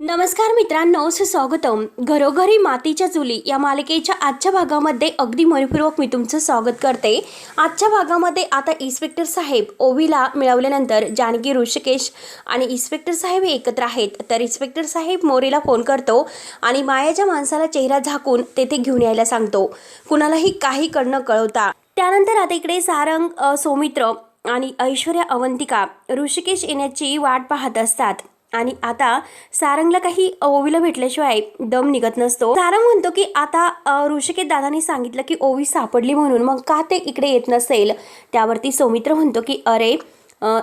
नमस्कार मित्रांनो, स्वागतम. घरोघरी मातीच्या चुली या मालिकेच्या आजच्या भागामध्ये अगदी मनपूर्वक मी तुमचं स्वागत करते. आजच्या भागामध्ये आता इन्स्पेक्टर साहेब ओवीला मिळवल्यानंतर जानकी, ऋषिकेश आणि इन्स्पेक्टर साहेब एकत्र आहेत. तर इन्स्पेक्टर साहेब मोरेला फोन करतो आणि मायाच्या माणसाला चेहरा झाकून तेथे घेऊन यायला सांगतो, कुणालाही काही न कळवता. त्यानंतर आता इकडे सारंग, सौमित्र आणि ऐश्वर्या, अवंतिका ऋषिकेश येण्याची वाट पाहत असतात. आणि आता सारंगला काही ओवीला भेटल्याशिवाय दम निघत नसतो. सारंग म्हणतो की आता ऋषिकेश दादांनी सांगितलं की ओवी सापडली म्हणून, मग का ते इकडे येत नसेल. त्यावरती सौमित्र म्हणतो की अरे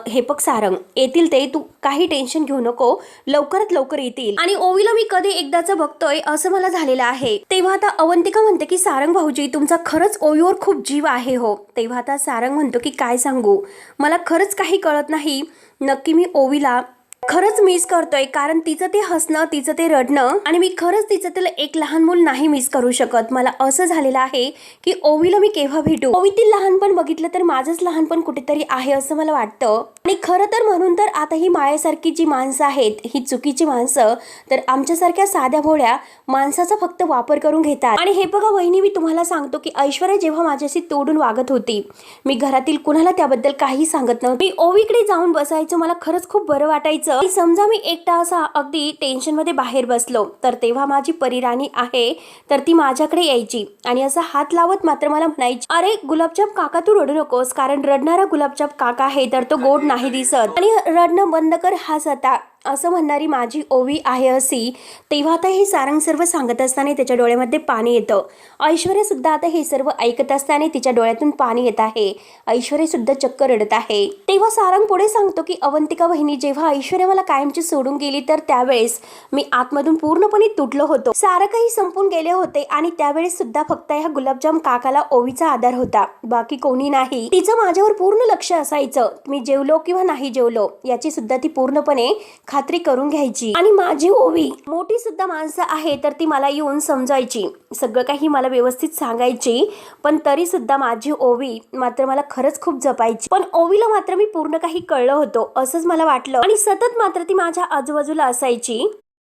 हे बघ सारंग, येतील ते, तू काही टेन्शन घेऊ नको, लवकरात लवकर येतील. आणि ओवीला मी कधी एकदाच बघतोय असं मला झालेलं आहे. तेव्हा आता अवंतिका म्हणते की सारंग भाऊजी, तुमचा खरंच ओवीवर खूप जीव आहे हो. तेव्हा आता सारंग म्हणतो की काय सांगू, मला खरंच काही कळत नाही. नक्की मी ओवीला खरंच मिस करतोय, कारण तिचं ते हसणं, तिचं ते रडणं, आणि मी खरंच तिचं त्याला एक लहान मूल नाही मिस करू शकत. मला असं झालेलं आहे की ओवीला मी केव्हा भेटू. ओवीतील लहानपण बघितलं तर माझंच लहानपण कुठेतरी आहे असं मला वाटतं. आणि खरं तर म्हणून तर आता ही मायासारखी जी माणसं आहेत, ही चुकीची माणसं तर आमच्यासारख्या साध्या भोळ्या माणसाचा फक्त वापर करून घेतात. आणि हे बघा वहिनी, मी तुम्हाला सांगतो की ऐश्वर्या जेव्हा माझ्याशी तोडून वागत होती, मी घरातील कुणाला त्याबद्दल काही सांगत नव्हती. मी ओवीकडे जाऊन बसायचो, मला खरंच खूप बरं वाटायचं. समजा मी एकटा असा अगदी टेन्शन मध्ये बाहेर बसलो तर तेव्हा माझी परिराणी आहे तर ती माझ्याकडे यायची आणि असा हात लावत मात्र मला म्हणायची, अरे गुलाबजाम काका तू रडू नकोस, कारण रडणारा गुलाबजाम काका आहे तर तो गोड नाही दिसत, आणि रडणं बंद कर, हाच आता, असं म्हणणारी माझी ओवी आहे अशी. तेव्हा आता हे सारंग सर्व सांगत असताना त्याच्या डोळ्यामध्ये पाणी येतं. ऐश्वर्या सुद्धा आता हे सर्व ऐकत असताना तिच्या डोळ्यातून पाणी येत आहे. ऐश्वर्या सुद्धा चक्क रडत आहे. तेव्हा सारंग पुढे सांगतो की अवंतिका वहिनी, जेव्हा ऐश्वर्या मला कायमची सोडून गेली तर त्यावेळेस मी आतमधून पूर्णपणे तुटलो होतो. सारं काही संपून गेले होते आणि त्यावेळेस सुद्धा फक्त ह्या गुलाबजाम काकाला ओवीचा आधार होता, बाकी कोणी नाही. तिचं माझ्यावर पूर्ण लक्ष असायचं. मी जेवलो किंवा नाही जेवलो याची सुद्धा ती पूर्णपणे खात्री करून घ्यायची. आणि माझी ओवी मोठी सुद्धा माणसं आहे तर ती मला येऊन समजायची, सगळं काही मला व्यवस्थित सांगायची, पण तरी सुद्धा माझी ओवी मात्र मला खरंच खूप जपायची. पण ओवीला मात्र मी पूर्ण काही कळलं होतं असंच मला वाटलं, आणि सतत मात्र ती माझ्या आजूबाजूला असायची.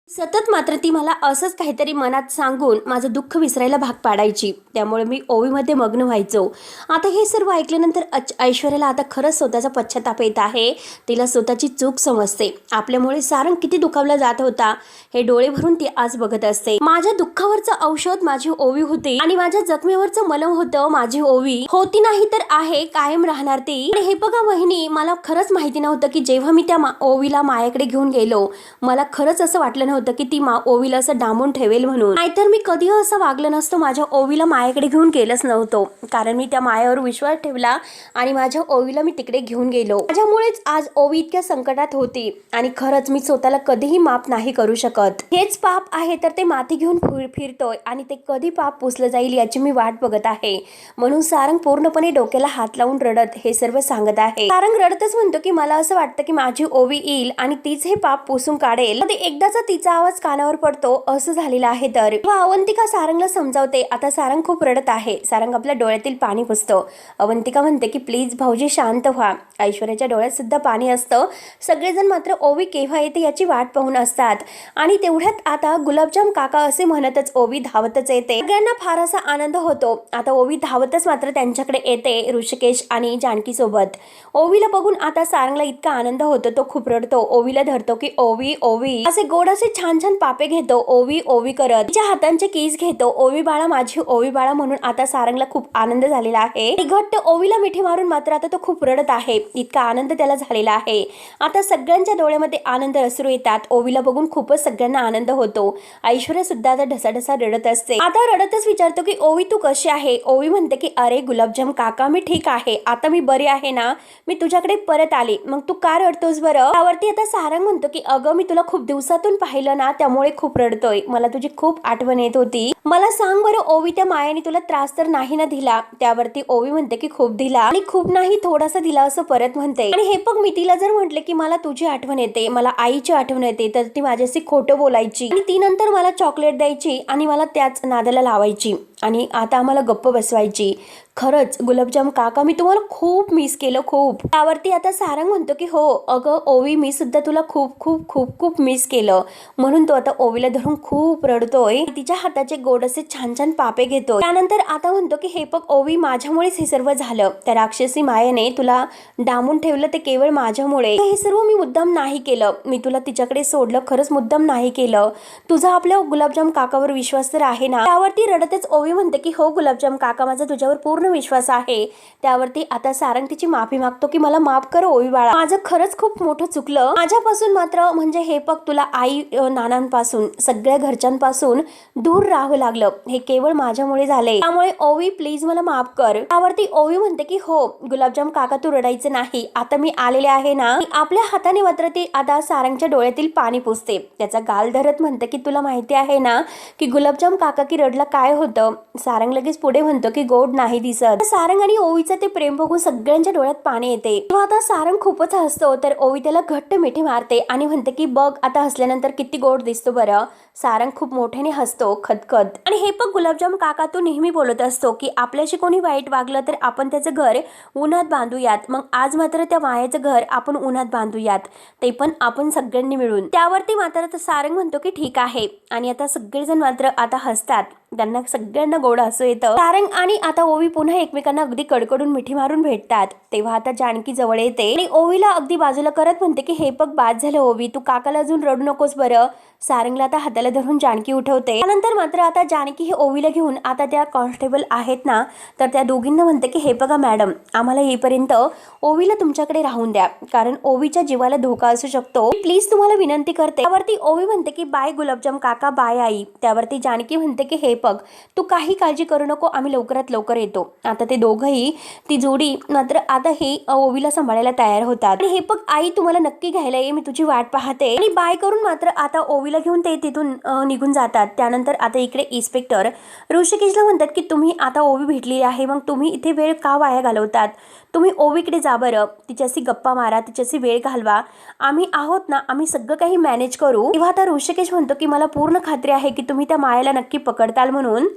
सतत मात्र ती मला असंच काहीतरी मनात सांगून माझं दुःख विसरायला भाग पाडायची. त्यामुळे मी ओवीमध्ये मग्न व्हायचो. आता हे सर्व ऐकल्यानंतर ऐश्वर्याला आता खरंच स्वतःचा पश्चाताप येत आहे. तिला स्वतःची चूक समजते. आपल्यामुळे सारंग किती दुखावला जात होता हे डोळे भरून ती आज बघत असते. माझ्या दुःखावरचं औषध माझी ओवी होती आणि माझ्या जखमेवरचं मलम होतं माझी ओवी. होती नाही तर आहे, कायम राहणार ती. आणि हे बघा वहिनी, मला खरंच माहिती नव्हतं की जेव्हा मी त्या ओवीला मायाकडे घेऊन गेलो, मला खरंच असं वाटलं होतं की ती ओवीला असं डांबून ठेवेल म्हणून. नाहीतर मी कधी असं वागलं नसतं, माझ्या ओवीला मायाकडे घेऊन गेलंच नव्हतं, कारण मी त्या मायावर विश्वास ठेवला आणि माझ्या ओवीला मी तिकडे घेऊन गेलो. माझ्यामुळेच आज ओवी इतक्या संकटात होती आणि खरंच मी स्वतःला कधीही माफ नाही करू शकत. हेच पाप आहे तर ते माती घेऊन फिरतोय आणि ते कधी पाप पुसलं जाईल याची मी वाट बघत आहे. म्हणून सारंग पूर्णपणे डोक्याला हात लावून रडत हे सर्व सांगत आहे. सारंग रडतच म्हणतो की मला असं वाटतं की माझी ओवी येईल आणि तीच हे पाप पुसून काढेल. एकदाचा तिचा आवाज कानावर पडतो असं झालेलं आहे. तर अवंतिका सारंगला समजावते. आता सारंग खूप रडत आहे. सारंग आपल्या डोळ्यातील पाणी पुसतो. अवंतिका म्हणते की प्लीज भाऊजी शांत व्हा. ऐश्वर्याच्या डोळ्यात सुद्धा पाणी असतं. सगळेजण मात्र ओवी केव्हा येते याची वाट पाहून असतात. आणि तेवढ्यात आता गुलाबजाम काका असे म्हणतच ओवी धावतच येते. सगळ्यांना फार असा आनंद होतो. आता ओवी धावतच मात्र त्यांच्याकडे येते ऋषिकेश आणि जानकी सोबत. ओवीला बघून आता सारंगला इतका आनंद होतो, तो खूप रडतो. ओवीला धरतो की ओवी ओवी असे गोड असे छान छान पापे घेतो. ओवी ओवी करत तिच्या हातांचे केस घेतो. ओवी बाळा, माझी ओवी बाळा म्हणून आता सारंगला खूप आनंद झालेला आहे. घट्ट ओवीला मिठी मारून मात्र आता तो खूप रडत आहे. इतका आनंद त्याला झालेला आहे. आता सगळ्यांच्या डोळ्यामध्ये आनंद अश्रू येतात. ओवीला बघून खूपच सगळ्यांना आनंद होतो. ऐश्वर्या सुद्धा आता ढसाढसा रडत असते. आता रडतच विचारतो की ओवी तू कशी आहे. ओवी म्हणते की अरे गुलाबजाम काका, मी ठीक आहे, आता मी बरी आहे ना, मी तुझ्याकडे परत आले, मग तू का रडतोस बरं. त्यावरती आता सारंग म्हणतो की अगं मी तुला खूप दिवसातून पाहिलं ना, त्यामुळे खूप रडतोय, मला तुझी खूप आठवण येत होती. मला सांग बरं ओवी, त्या मायाने तुला त्रास तर नाही ना दिला. त्यावरती ओवी म्हणते की खूप दिला, आणि खूप नाही थोडासा दिला असं परत म्हणते. आणि हे बघ, मी तिला जर म्हटले की मला तुझी आठवण येते, मला आईची आठवण येते, तर ती माझ्याशी खोटं बोलायची आणि ती नंतर मला चॉकलेट द्यायची आणि मला त्याच नादाला लावायची. आणि आता आम्हाला गप्प बसवायची. खरंच गुलाबजाम काका, मी तुम्हाला खूप मिस केलं, खूप. त्यावरती आता सारंग म्हणतो की हो अगं ओवी, मी सुद्धा तुला खूप खूप खूप खूप मिस केलं. म्हणून तो आता ओवीला धरून खूप रडतोय. तिच्या हाताचे गोड असे छान छान पापे घेतो. त्यानंतर आता म्हणतो की हे बघ ओवी, माझ्यामुळेच हे सर्व झालं. त्या राक्षसी मायेने तुला डांबून ठेवलं, ते केवळ माझ्यामुळे. हे सर्व मी मुद्दाम नाही केलं. मी तुला तिच्याकडे सोडलं, खरंच मुद्दाम नाही केलं. तुझा आपल्या गुलाबजाम काकावर विश्वास तर आहे ना? त्यावरती रडतच ओवी म्हणते की हो गुलाबजाम काका, माझा तुझ्यावर पूर्ण विश्वास आहे. त्यावरती आता सारंग तिची माफी मागतो की मला माफ कर ओवी बाळा, माझं खरंच खूप मोठं चुकलं. माझ्यापासून मात्र म्हणजे हे बघ तुला आई नानांपासून सगळ्या घरच्यांपासून दूर राहावं लागलं, हे केवळ माझ्यामुळे झाले. त्यामुळे ओवी प्लीज मला माफ कर. त्यावरती ओवी म्हणते की हो गुलाबजाम काका, तू रडायचं नाही. आता मी आलेले आहे ना. आपल्या हाताने मात्र ती आता सारंगच्या डोळ्यातील पाणी पुसते. त्याचा गाल धरत म्हणते की तुला माहिती आहे ना की गुलाबजाम काका की रडला काय होतं. सारंग लगेच पुढे म्हणतो की गोड नाही दिसत. सारंग आणि ओवीचं ते प्रेम बघून सगळ्यांच्या डोळ्यात पाणी येते. तेव्हा आता सारंग खूपच हसतो, तर ओवी त्याला घट्ट मिठी मारते आणि म्हणते की बघ आता हसल्यानंतर किती गोड दिसतो बरं. सारंग खूप मोठ्याने हसतो खदखद. आणि हे बघ गुलाबजाम काका, तू नेहमी बोलत असतो की आपल्याशी कोणी वाईट वागलं तर आपण त्याचं घर उन्हात बांधूयात. मग आज मात्र त्या मायाचं घर आपण उन्हात बांधूयात, ते पण आपण सगळ्यांनी मिळून. त्यावरती मात्र सारंग म्हणतो की ठीक आहे. आणि आता सगळेजण मात्र आता हसतात, त्यांना सगळ्यांना गोड हसू येतं. सारंग आणि आता ओवी पुन्हा एकमेकांना अगदी कडकडून मिठी मारून भेटतात. तेव्हा आता जानकी जवळ येते आणि ओवीला अगदी बाजूला करत म्हणते की हे बघ बाद झालं ओवी, तू काकाला अजून रडू नकोस बरं. सारंगला आता हाताला धरून जानकी उठवते. त्यानंतर मात्र आता जानकी हे ओवीला घेऊन आता त्या कॉन्स्टेबल आहेत ना, तर त्या दोघींना म्हणते की हे बघा मॅडम, आम्हाला येईपर्यंत ओवीला तुमच्याकडे राहून द्या, कारण ओवीच्या जीवाला धोका असू शकतो. प्लीज तुम्हाला विनंती करते. त्यावरती ओवी म्हणते की बाय गुलाबजाम काका, बाय आई. त्यावरती जानकी म्हणते की हे बघ तू काही काळजी करू नको, आम्ही लवकरात लवकर येतो. आता ते दोघंही ती जोडी मात्र आता हे ओवीला सांभाळायला तयार होतात. आणि हे बघ आई, तुम्हाला नक्की घ्यायला ये, मी तुझी वाट पाहते. आणि बाय करून मात्र आता ओवीला घेऊन ते तिथून निघून जातात. त्यानंतर आता इकडे इन्स्पेक्टर ऋषिकेशला म्हणतात की तुम्ही आता ओवी भेटली आहे, मग तुम्ही इथे वेळ का वाया घालवतात. तुम्ही ओवीकडे जा बरं, तिच्याशी गप्पा मारा, तिच्याशी वेळ घालवा. आम्ही आहोत ना, आम्ही सगळं काही मॅनेज करू. तेव्हा आता ऋषिकेश म्हणतो की मला पूर्ण खात्री आहे की तुम्ही त्या मायाला नक्की पकडताल म्हणून.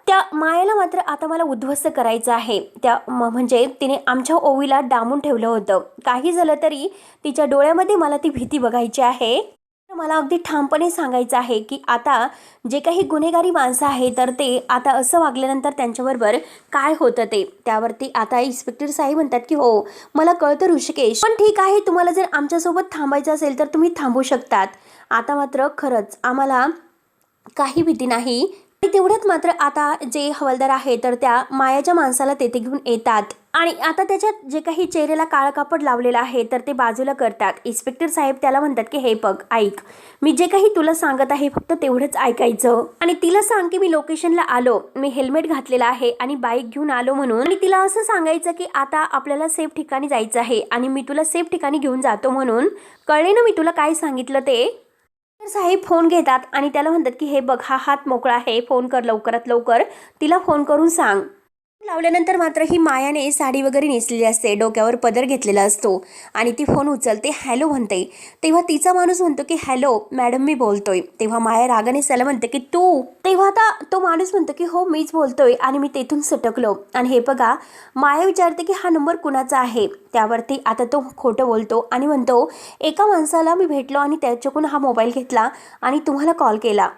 त्या मायाला मात्र आता मला उद्ध्वस्त करायचं आहे. त्या म्हणजे तिने आमच्या ओवीला डांबून ठेवलं होतं. काही झालं तरी तिच्या डोळ्यामध्ये मला ती भीती बघायची आहे. मला अगदी ठामपणे सांगायचं आहे की आता जे काही गुन्हेगारी माणसं आहे तर ते आता असं वागल्यानंतर त्यांच्याबरोबर काय होतं ते. त्यावरती आता इन्स्पेक्टर साहेब म्हणतात की हो मला कळतं ऋषिकेश, पण ठीक आहे, तुम्हाला जर आमच्यासोबत थांबायचं असेल तर तुम्ही थांबू शकतात. आता मात्र खरंच आम्हाला काही भीती नाही. आणि तेवढ्यात मात्र आता जे हवालदार आहे तर त्या मायाच्या माणसाला तेथे घेऊन येतात. आणि आता त्याच्यात जे काही चेहऱ्याला काळं कापड लावलेलं आहे तर ते बाजूला करतात. इन्स्पेक्टर साहेब त्याला म्हणतात की हे बघ ऐक, मी जे काही तुला सांगत आहे फक्त तेवढंच ऐकायचं. आणि तिला सांग की मी लोकेशनला आलो, मी हेल्मेट घातलेला आहे आणि बाईक घेऊन आलो म्हणून. आणि तिला असं सांगायचं की आता आपल्याला सेफ ठिकाणी जायचं आहे आणि मी तुला सेफ ठिकाणी घेऊन जातो म्हणून. कळले ना मी तुला काय सांगितलं ते. साहेब फोन घेतात आणि त्याला म्हणतात की हे बघ हा हात मोकळा आहे, फोन कर लवकरात लवकर, तिला फोन करून सांग. लावल्यानंतर मात्र ही मायाने साडी वगैरे नेसलेली असते, डोक्यावर पदर घेतलेला असतो आणि ती फोन उचलते, हॅलो म्हणते. तेव्हा तिचा माणूस म्हणतो की हॅलो मॅडम मी बोलतोय. तेव्हा माया रागाने त्याला म्हणते की तू. तेव्हा आता तो माणूस म्हणतो की हो मीच बोलतोय आणि मी तेथून सटकलो. आणि हे बघा माया विचारते की हा नंबर कुणाचा आहे. त्यावरती आता तो खोटं बोलतो आणि म्हणतो एका माणसाला मी भेटलो आणि त्याच्याकडून हा मोबाईल घेतला आणि तुम्हाला कॉल केला.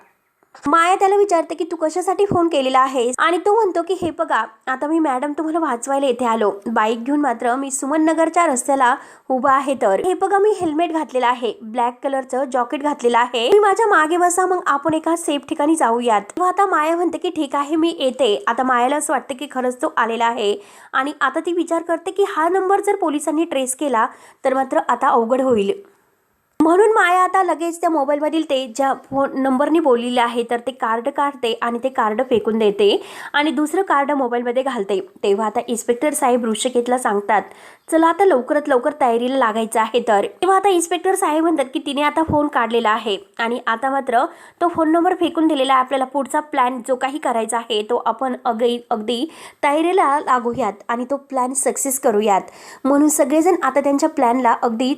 माया त्याला विचारते की तू कशासाठी फोन केलेला आहेस. आणि तो म्हणतो की हे बघा आता मी मॅडम तुम्हाला वाचवायला येथे आलो, बाईक घेऊन मात्र मी सुमन नगरच्या रस्त्याला उभा आहे. तर हे बघा मी हेल्मेट घातलेला आहे, ब्लॅक कलरचं जॉकेट घातलेलं आहे, मी माझ्या मागे बसा, मग आपण एका सेफ ठिकाणी जाऊयात. तेव्हा आता माया म्हणते की ठीक आहे मी येते. आता मायाला असं वाटतं की खरंच तो आलेला आहे आणि आता ती विचार करते की हा नंबर जर पोलिसांनी ट्रेस केला तर मात्र आता अवघड होईल. म्हणून माया आता लगेच त्या मोबाईलमधील ते ज्या फोन नंबरनी बोललेले आहे तर ते कार्ड काढते आणि ते कार्ड फेकून देते आणि दुसरं कार्ड मोबाईलमध्ये घालते. तेव्हा आता इन्स्पेक्टर साहेब ऋषिकेशला सांगतात चला आता लवकरात लवकर तयारीला लागायचं आहे. तर तेव्हा आता इन्स्पेक्टर साहेब म्हणतात की तिने आता फोन काढलेला आहे आणि आता मात्र तो फोन नंबर फेकून दिलेला आहे. आपल्याला पुढचा प्लॅन जो काही करायचा आहे तो आपण अगदी तयारीला लागूयात आणि तो प्लॅन सक्सेस करूयात. म्हणून सगळेजण आता त्यांच्या प्लॅनला अगदी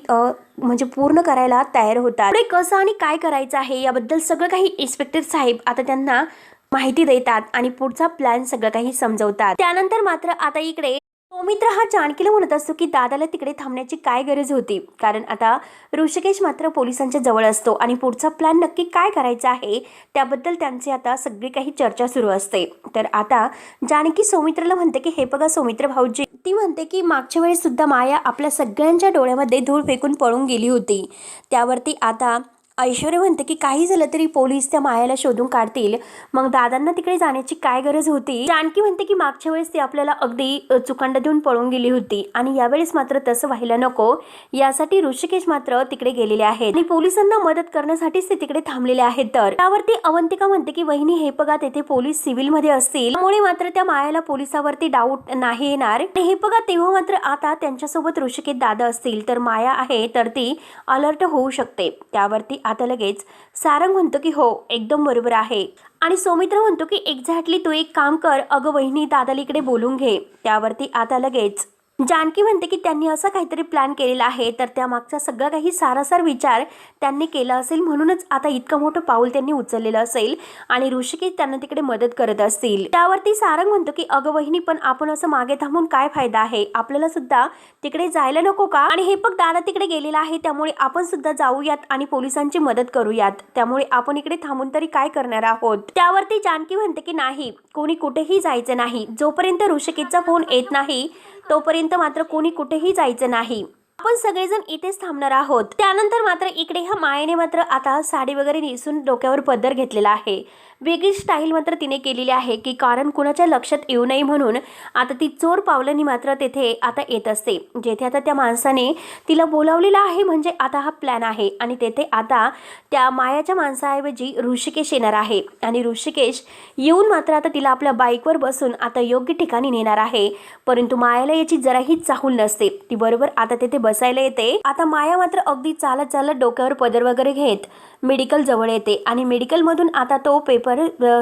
म्हणजे पूर्ण करायला तयार होतात. पुढे कसं आणि काय करायचं आहे याबद्दल सगळं काही इन्स्पेक्टर साहेब आता त्यांना माहिती देतात आणि पुढचा प्लॅन सगळं काही समजवतात। त्यानंतर मात्र आता इकडे सौमित्र हा जानकीला म्हणत असतो की दादाला तिकडे थांबण्याची काय गरज होती, कारण आता ऋषिकेश मात्र पोलिसांच्या जवळ असतो आणि पुढचा प्लॅन नक्की काय करायचा आहे त्याबद्दल त्यांची आता सगळी काही चर्चा सुरू असते। तर आता जानकी सौमित्रला म्हणते की हे बघा सौमित्र भाऊजी, ती म्हणते की मागच्या वेळेस सुद्धा माया आपल्या सगळ्यांच्या डोळ्यामध्ये धूळ फेकून पळून गेली होती। त्यावरती आता ऐश्वर्या म्हणते की काही झालं तरी पोलीस त्या मायाला शोधून काढतील, मग दादांना तिकडे जाण्याची काय गरज होती। जानकी म्हणते की मागच्या वेळेस ती आपल्याला अगदी चुकांड देऊन पळून गेली होती आणि यावेळेस मात्र तसं व्हायला नको, यासाठी ऋषिकेश मात्र तिकडे गेलेले आहेत आणि पोलिसांना मदत करण्यासाठीच ते तिकडे थांबलेले आहेत। तर त्यावरती अवंतिका म्हणते की वहिनी हे बघा तेथे पोलीस सिव्हिल मध्ये असतील, त्यामुळे मात्र त्या मायाला पोलिसावरती डाऊट नाही येणार। हे बघा तेव्हा मात्र आता त्यांच्यासोबत ऋषिकेश दादा असतील तर माया आहे तर ती अलर्ट होऊ शकते। त्यावरती आता लगेच सारंग म्हणतो की हो एकदम बरोबर आहे आणि सौमित्र म्हणतो की एक्झॅक्टली तू एक काम कर, अगं वहिनी दादाला इकडे बोलून घे। त्यावरती आता लगेच जानकी म्हणते की त्यांनी असं काहीतरी प्लॅन केलेला आहे, तर त्यामागचा सगळा काही सारासार विचार त्यांनी केला असेल, म्हणूनच आता इतकं मोठं पाऊल त्यांनी उचललेलं असेल आणि ऋषिकेश त्यांना तिकडे मदत करत असतील। त्यावरती सारंग म्हणतो की अगं वहिनी पण आपण असं मागे थांबून काय फायदा आहे, आपल्याला सुद्धा तिकडे जायला नको का, आणि हे बघ दादा तिकडे गेलेला आहे त्यामुळे आपण सुद्धा जाऊयात आणि पोलिसांची मदत करूयात, त्यामुळे आपण इकडे थांबून तरी काय करणार आहोत। त्यावरती जानकी म्हणते की नाही, कोणी कुठेही जायचं नाही, जोपर्यंत ऋषिकेशचा फोन येत नाही तोपर्यंत मात्र कोणी कुठेही जायचं नाही, आपण सगळेजण इथेच थांबणार आहोत। त्यानंतर मात्र इकडे ह्या मायेने मात्र आता साडी वगैरे नेसून डोक्यावर पदर घेतलेला आहे, वेगळी स्टाईल मात्र तिने केलेली आहे की कारण कुणाच्या लक्षात येऊ नये म्हणून आता ती चोर पावलांनी मात्र तेथे आता येत असते, जेथे आता त्या माणसाने तिला बोलावलेलं आहे, म्हणजे आता हा प्लॅन आहे आणि तेथे आता त्या मायाच्या माणसाऐवजी ऋषिकेश येणार आहे आणि ऋषिकेश येऊन मात्र आता तिला आपल्या बाईकवर बसून आता योग्य ठिकाणी नेणार आहे। परंतु मायाला याची जराही चाहूल नसते, ती बरोबर आता तेथे बसायला येते। आता माया मात्र अगदी चालत चालत डोक्यावर पदर वगैरे घेत मेडिकल जवळ येते आणि मेडिकल मधून आता तो पेपर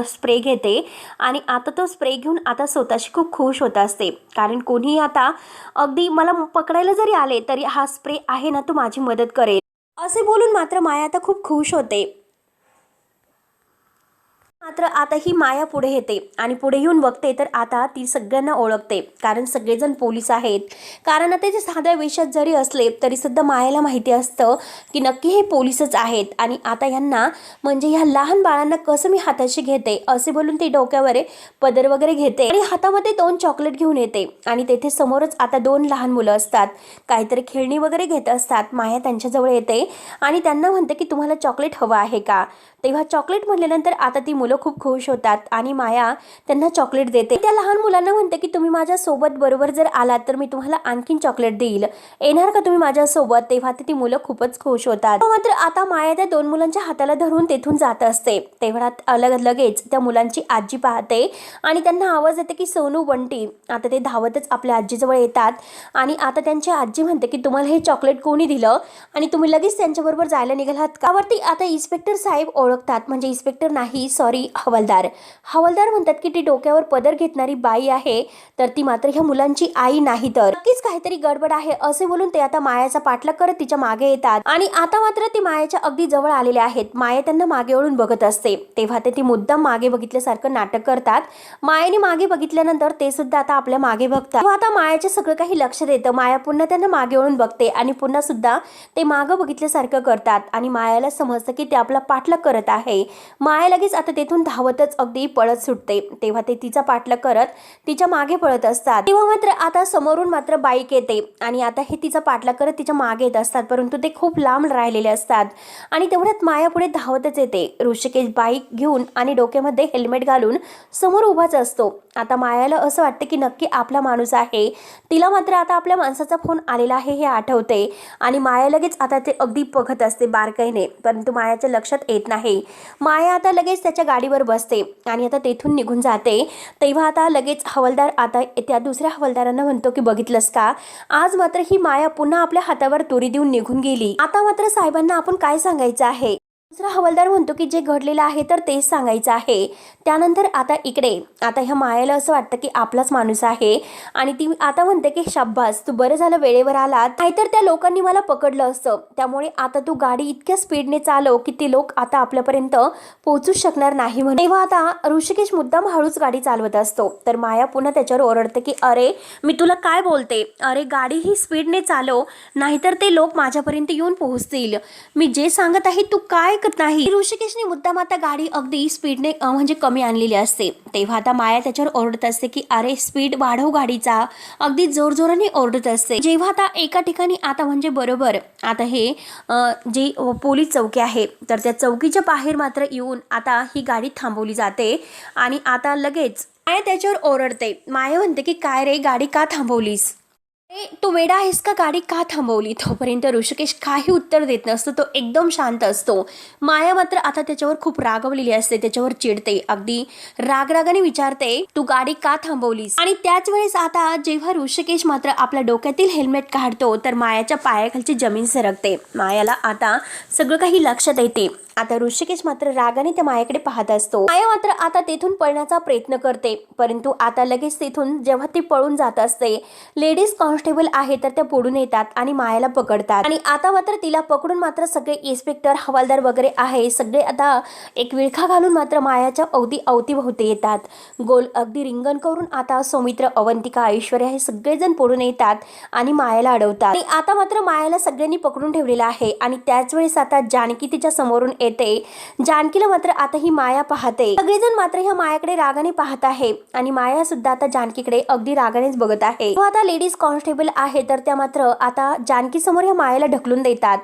स्प्रे घेते आणि आता तो स्प्रे घेऊन आता स्वतःशी खूप खुश होत असते, कारण कोणी आता अगदी मला पकडायला जरी आले तरी हा स्प्रे आहे ना तो माझी मदत करेल, असे बोलून मात्र माया आता खूप खुश होते। मात्र आता ही माया पुढे येते आणि पुढे येऊन बघते तर आता ती सगळ्यांना ओळखते, कारण सगळेजण पोलीस आहेत। कारण आता ते साध्या वेशात जरी असले तरी सुद्धा मायाला माहिती असतं की नक्की हे पोलीसच आहेत आणि आता यांना म्हणजे ह्या लहान बाळांना कसं मी हाताशी घेते, असे बोलून ती डोक्यावर पदर वगैरे घेते आणि हातामध्ये 2 चॉकलेट घेऊन येते आणि तेथे समोरच आता 2 लहान मुलं असतात, काहीतरी खेळणी वगैरे घेत असतात। माया त्यांच्याजवळ येते आणि त्यांना म्हणते की तुम्हाला चॉकलेट हवं आहे का, तेव्हा चॉकलेट म्हटल्यानंतर आता ती मुलं खूप खुश होतात आणि माया त्यांना चॉकलेट देते। त्या लहान मुलांना म्हणते की तुम्ही माझ्या सोबत बरोबर जर आलात तर मी तुम्हाला आणखीन चॉकलेट देईल, येणार का तुम्ही माझ्या सोबत, तेव्हा ती मुलं खूपच खुश होतात। मात्र आता माया त्या 2 मुलांच्या हाताला धरून तेथून जात असते, तेवढ्यात लगेच त्या मुलांची आजी पाहते आणि त्यांना आवाज येते की सोनू बंटी, आता ते धावतच आपल्या आजीजवळ येतात आणि आता त्यांची आजी म्हणते की तुम्हाला हे चॉकलेट कोणी दिलं आणि तुम्ही लगेच त्यांच्याबरोबर जायला निघालात का। वरती आता इन्स्पेक्टर साहेब ओळखतात, म्हणजे इन्स्पेक्टर नाही सॉरी हवालदार म्हणतात की ती डोक्यावर पदर घेतणारी बाई आहे तर ती मात्र ह्या मुलांची आई नाही, तर नक्कीच काहीतरी गडबड आहे असे बोलून ते आता मायाचा पाठलाग करत तिच्या मागे येतात आणि आता मात्र ती मायाच्या अगदी जवळ आलेले आहेत। माया त्यांना मागे वळून बघत असते, तेव्हा ते ती मुद्दाम मागे बघितल्यासारखं नाटक करतात। मायाने मागे बघितल्यानंतर ते सुद्धा आता आपल्या मागे बघतात, तेव्हा आता मायाचे सगळं काही लक्षात येतं। माया पुन्हा त्यांना मागे वळून बघते आणि पुन्हा सुद्धा ते मागे बघितल्यासारखं करतात आणि मायाला समजतं की ते आपला पाठलाग करत आहे। माया लगेच आता तेथून धावतच अगदी पळत सुटते, तेव्हा ते तिचा पाठलाग करत तिच्या मागे पळत असतात। तेव्हा मात्र आता समोरून मात्र बाईक येते आणि आता हे तिचा पाठलाग करत तिच्या मागे येत असतात, परंतु ते खूप लांब राहिलेले असतात आणि तेवढ्यात माया पुढे धावतच येते। ऋषिकेश बाईक घेऊन आणि डोक्यामध्ये हेल्मेट घालून समोर उभाच असतो। आता मायाला असं वाटतं की नक्की आपला माणूस आहे, तिला मात्र आता आपल्या माणसाचा फोन आलेला आहे हे आठवते आणि माया लगेच आता ते अगदी बघत असते बारकाईने, परंतु मायाच्या लक्षात येत नाही। माया आता लगेच त्याच्या गाडीवर बसते आणि आता तेथून निघून जाते। तेव्हा आता लगेच हवालदार आता त्या दुसऱ्या हवालदारांना म्हणतो की बघितलंस का, आज मात्र ही माया पुन्हा आपल्या हातावर तुरी देऊन निघून गेली, आता मात्र साहेबांना आपण काय सांगायचं आहे। दुसरा हवालदार म्हणतो की जे घडलेलं आहे तर तेच सांगायचं आहे. त्यानंतर आता इकडे आता ह्या मायाला असं वाटतं की आपलाच माणूस आहे आणि ती आता म्हणते की शाब्बास, तू बरं झालं वेळेवर आलात, नाहीतर त्या लोकांनी मला पकडलं असतं. त्यामुळे आता तू गाडी इतक्या स्पीडने चालव की ते लोक आता आपल्यापर्यंत पोहोचूच शकणार नाही म्हणून. तेव्हा आता ऋषिकेश मुद्दाम हळूच गाडी चालवत असतो. तर माया पुन्हा त्याच्यावर ओरडते की अरे मी तुला काय बोलते, अरे गाडी ही स्पीडने चालव, नाहीतर ते लोक माझ्यापर्यंत येऊन पोहोचतील. मी जे सांगत आहे तू काय ऐकत नाही. ऋषिकेशने मुद्दाम आता गाडी अगदी स्पीडने म्हणजे कमी आणलेली असते. तेव्हा आता माया त्याच्यावर ओरडत असते की अरे स्पीड वाढव गाडीचा, अगदी जोरजोराने ओरडत असते. जेव्हा आता एका ठिकाणी आता म्हणजे बरोबर आता हे जी पोलीस चौकी आहे तर त्या चौकीच्या बाहेर मात्र येऊन आता ही गाडी थांबवली जाते आणि आता लगेच माया त्याच्यावर ओरडते. माया म्हणते की काय रे, गाडी का थांबवलीस, तू वेडा आहेस का, गाडी का थांबवली. तोपर्यंत ऋषिकेश काही उत्तर देत नसतो, तो एकदम शांत असतो. माया मात्र आता त्याच्यावर खूप रागवलेली असते, त्याच्यावर चिडते, अगदी रागरागाने विचारते तू गाडी का थांबवलीस. आणि त्याच वेळेस आता जेव्हा ऋषिकेश मात्र आपल्या डोक्यातील हेल्मेट काढतो तर मायाच्या पायाखालची जमीन सरकते. मायाला आता सगळं काही लक्षात येते. आता ऋषिकेश मात्र रागाने त्या मायाकडे पाहत असतो. माया मात्र आता तेथून पळण्याचा प्रयत्न करते, परंतु आता लगेच तेथून जेव्हा ती पळून जात असते लेडीज कॉन्स्टेबल आहे तर त्या पुढून येतात आणि मायाला पकडतात. आणि आता मात्र तिला पकडून मात्र सगळे इन्स्पेक्टर हवालदार वगैरे आहे सगळे आता एक विळखा घालून मात्र मायाच्या अवतीभोवती येतात. गोल अगदी रिंगण करून आता सौमित्र, अवंतिका, ऐश्वर्या हे सगळेजण पुढून येतात आणि मायाला अडवतात. आणि आता मात्र मायाला सगळ्यांनी पकडून ठेवलेलं आहे. आणि त्याच वेळेस आता जानकी तिच्या समोरून येते. जानकीला मात्र आता ही माया पाहते. सगळेजण मात्र ह्या मायाकडे रागाने पाहत आहे आणि माया सुद्धा आता जानकीकडे अगदी रागानेच बघत आहे. आता लेडीज कॉन्स्टेबल आहे तर त्या मात्र आता जानकी समोर ह्या मायाला ढकलून देतात.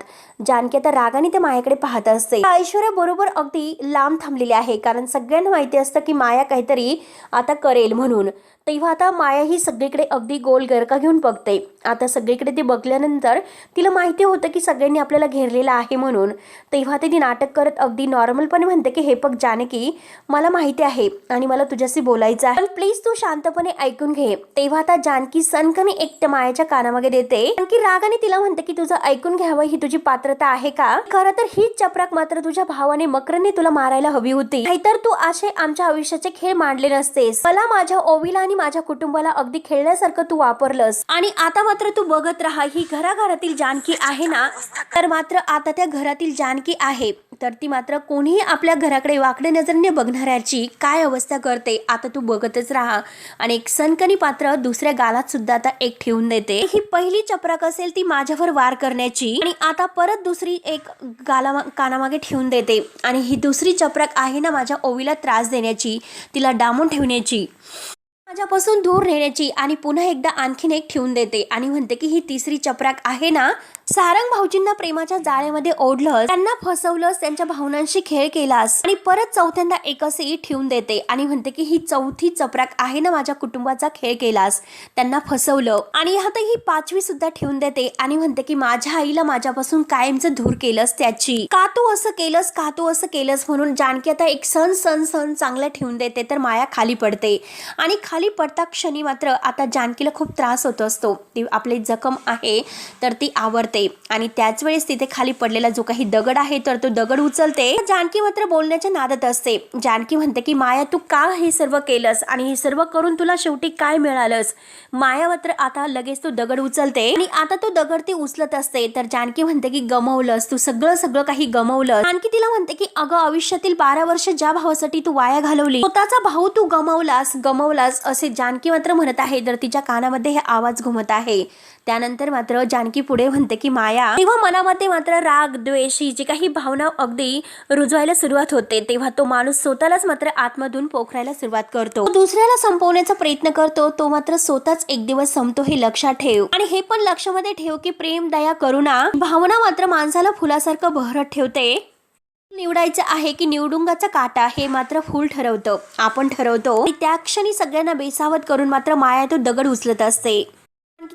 जानकी आता रागाने त्या मायाकडे पाहत असते. ऐश्वर्या बरोबर अगदी लांब थांबलेली आहे, कारण सगळ्यांना माहिती असतं की माया काहीतरी आता करेल म्हणून. तेव्हा आता माया ही सगळीकडे अगदी गोल गरका घेऊन बघते. आता सगळीकडे ती बघल्यानंतर तिला माहिती होतं की सगळ्यांनी आपल्याला घेरलेलं आहे म्हणून. तेव्हा ती नाटक करत अगदी नॉर्मलपणे म्हणते की हे बघ जानकी, मला माहिती आहे आणि मला तुझ्याशी बोलायचं आहे, पण प्लीज तू शांतपणे ऐकून घे. तेव्हा आता जानकी सनकने एक मायाच्या कानामागे देते. जानकी रागाने तिला म्हणते की तुझं ऐकून घ्यावं ही तुझी पात्रता आहे का. खरं तर हीच चपराक मात्र तुझ्या भावाने मकरने तुला मारायला हवी होती, नाहीतर तू असे आमच्या आयुष्याचे खेळ मांडले नसतेस. मला, माझ्या ओवीला आणि माझ्या कुटुंबाला अगदी खेळण्यासारखं तू वापरलंस. आणि आता मात्र तू बघत राहा, ही घराघरातील जानकी आहे ना, तर मात्र आता त्या घरातील जानकी आहे तर ती मात्र कोणीही आपल्या घराकडे वाकडे नजरेने बघणाऱ्याची काय अवस्था करते आता तू बघतच राहा. आणि एक सनकनी पात्र दुसऱ्या गालात सुद्धा आता एक ठेवून देते. ही पहिली चपराक असेल ती माझ्यावर वार करण्याची, आणि आता परत दुसरी एक कानामागे ठेवून देते. आणि ही दुसरी चपराक आहे ना माझ्या ओवीला त्रास देण्याची, तिला डांबून ठेवण्याची, माझ्यापासून दूर नेण्याची, आणि पुन्हा एकदा आणखीन एक ठेवून देते आणि म्हणते की ही तिसरी चपराक आहे ना, सारंग भाऊजींना प्रेमाच्या जाळ्यामध्ये ओढलंस, त्यांना फसवलंस, त्यांच्या भावनांशी खेळ केलास, आणि परत चौथ्यांदा एक असेही ठेवून देते आणि म्हणते की ही चौथी चपराक आहे ना, माझ्या कुटुंबाचा खेळ केलास, त्यांना फसवलं. आणि आता ही पाचवी सुद्धा ठेवून देते आणि म्हणते की माझ्या आईला माझ्यापासून कायमचं दूर केलंस, त्याची का तू असं केलंस, का तू असं केलंस म्हणून जानकी आता एक सण चांगलं ठेवून देते. तर माया खाली पडते आणि खाली पडता क्षणी मात्र आता जानकीला खूप त्रास होत असतो. ती आपली जखम आहे तर ती आवरते आणि त्याच वेळेस तिथे खाली पडलेला जो काही दगड आहे तर तो दगड उचलते. जानकी मात्र बोलण्याच्या नादात असते. जानकी म्हणते की माया तू का हे सर्व केलंस आणि हे सर्व करून तुला शेवटी काय मिळालंस. माया मात्र आता लगेच तो दगड उचलते आणि आता तो दगड ती उचलत असते. तर जानकी म्हणते की गमवलंस तू, सगळं काही गमवलं. जानकी तिला म्हणते की अगं आयुष्यातील 12 वर्ष ज्या भावासाठी तू वाया घालवली, स्वतःचा भाऊ तू गमवलास असे जानकी मात्र म्हणत आहे. तर तिच्या कानामध्ये हे आवाज घुमत आहे. त्यानंतर मात्र जानकी पुढे म्हणते की माया, तेव्हा मनामध्ये मात्र राग, द्वेष जी काही भावना अगदी रुजवायला सुरुवात होते. तेव्हा तो माणूस स्वतःलाच मात्र आतमधून पोखरायला सुरुवात करतो. दुसऱ्याला संपवण्याचा प्रयत्न करतो, तो मात्र स्वतःच एक दिवस संपतो हे लक्षात ठेव. आणि हे पण लक्षामध्ये ठेव की प्रेम, दया, करुणा भावना मात्र माणसाला फुलासारखं बहरत ठेवते. निवडायचं आहे की निवडुंगाचा काटा हे मात्र फूल ठरवतं, आपण ठरवतो. त्या क्षणी सगळ्यांना बेसावत करून मात्र माया तो दगड उचलत असते.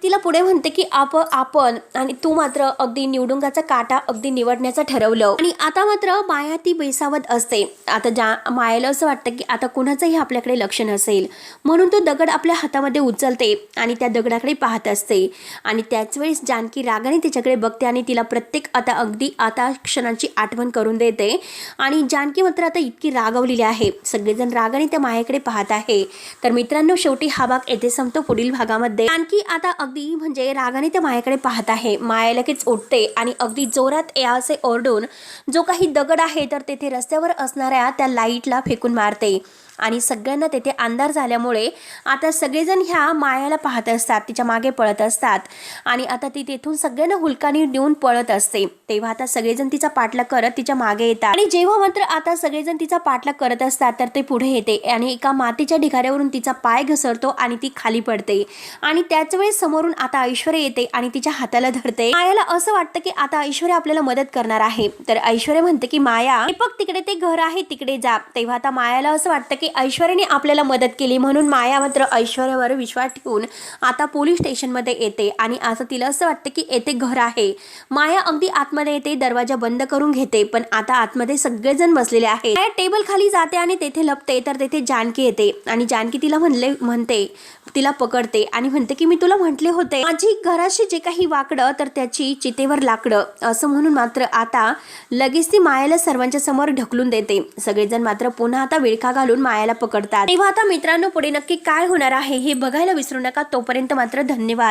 तिला पुढे म्हणते की आपण आणि तू मात्र अगदी निवडुंगाचा काटा अगदी निवडण्याचं ठरवलं आणि आता मात्र माया ती बेसावत असते. आता मायाला असं वाटतं की आता कुणाचंही आपल्याकडे लक्ष नसेल म्हणून तो दगड आपल्या हातामध्ये उचलते आणि त्या दगडाकडे पाहत असते आणि त्याच वेळेस जानकी रागाने तिच्याकडे बघते आणि तिला प्रत्येक आता क्षणांची आठवण करून देते आणि जानकी मात्र आता इतकी रागावलेली आहे. सगळेजण रागाने त्या मायाकडे पाहत आहे. तर मित्रांनो, शेवटी हा भाग येथे संपतो. पुढील भागामध्ये जानकी आता अगदी म्हणजे रागाने त्या मायाकडे पाहत आहे. माया लगेच उठते आणि अगदी जोरात असे ओरडून जो काही दगड आहे तर तेथे रस्त्यावर असणाऱ्या त्या लाईटला फेकून मारते आणि सगळ्यांना तेथे अंधार झाल्यामुळे आता सगळेजण ह्या मायाला पाहत असतात, तिच्या मागे पळत असतात आणि आता ती तेथून सगळ्यांना हुलकानी देऊन पळत असते. तेव्हा आता सगळेजण तिचा पाठलाग करत तिच्या मागे येतात आणि जेव्हा मात्र आता सगळेजण तिचा पाठलाग करत असतात तर ते पुढे येते आणि एका मातीच्या ढिगाऱ्यावरून तिचा पाय घसरतो आणि ती खाली पडते आणि त्याच वेळेस समोरून आता ऐश्वर्या येते आणि तिच्या हाताला धरते. मायाला असं वाटतं की आता ऐश्वर्या आपल्याला मदत करणार आहे. तर ऐश्वर्या म्हणते की माया, बघ तिकडे ते घर आहे, तिकडे जा. तेव्हा आता मायाला असं वाटतं की ऐश्वर्याने आपल्याला मदत केली म्हणून माया मात्र ऐश्वर्यावर विश्वास ठेवून आता पोलीस स्टेशनमध्ये येते आणि असं तिला असं वाटतं की येथे घर आहे. माया अगदी आतमध्ये येते, दरवाजा बंद करून घेते पण आता आतमध्ये सगळेजण बसलेले आहेत. माया टेबल खाली जाते आणि तेथे लपते तर तेथे जानकी येते आणि जानकी तिला म्हणते तिला पकडते आणि म्हणते की मी तुला म्हटले होते माझी घराशी जे काही वाकडं तर त्याची चितेवर लाकडं, असं म्हणून मात्र आता लगेच ती मायाला सर्वांच्या समोर ढकलून देते. सगळेजण मात्र पुन्हा आता विळखा घालून मायाला पकडतात. तेव्हा आता मित्रांनो, पुढे नक्की काय होणार आहे हे बघायला विसरू नका. तोपर्यंत मात्र धन्यवाद.